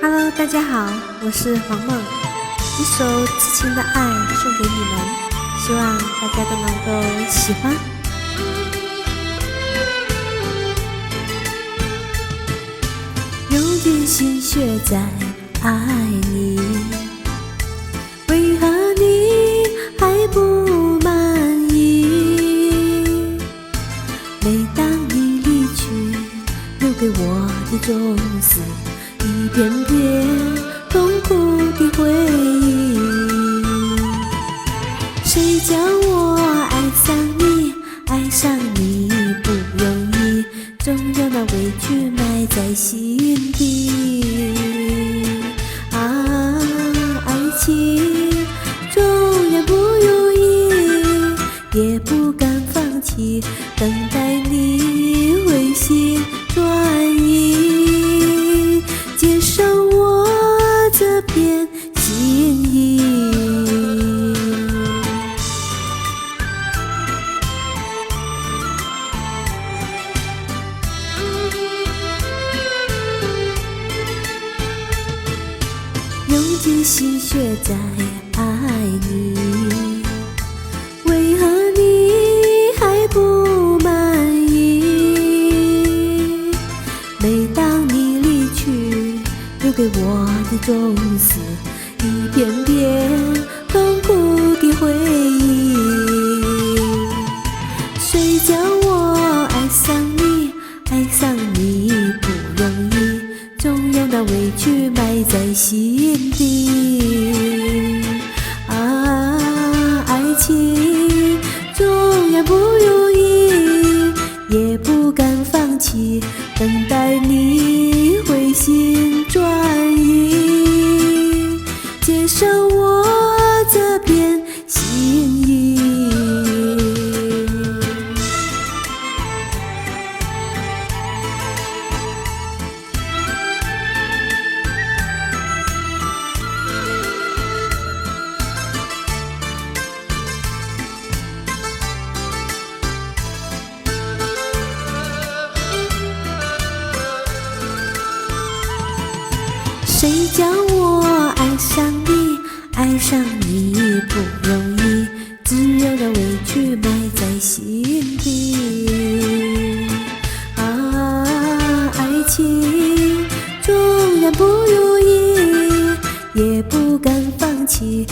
Hello， 大家好，我是黄梦，一首痴情的爱送给你们，希望大家都能够喜欢。有点心血在爱你，为何你还不满意？每当你离去，留给我的总是一片片痛苦的回忆。谁叫我爱上你，爱上你不容易，总有那委屈埋在心底。啊，爱情纵然不容易，也不敢放弃，等待你回心转意，接受我这片心意。用尽心血在爱你，为何你还不满意？每当你离去，留给我的总是一片片痛苦的回忆。谁叫我爱上你，爱上你不容易，总有那委屈埋在心底。啊，爱情纵然不容易，也不敢放弃，等待你回心转意，接受我这片心意。谁叫我爱上你，爱上你不容易，只有那委屈埋在心底。啊，爱情纵然不容易，也不敢放弃，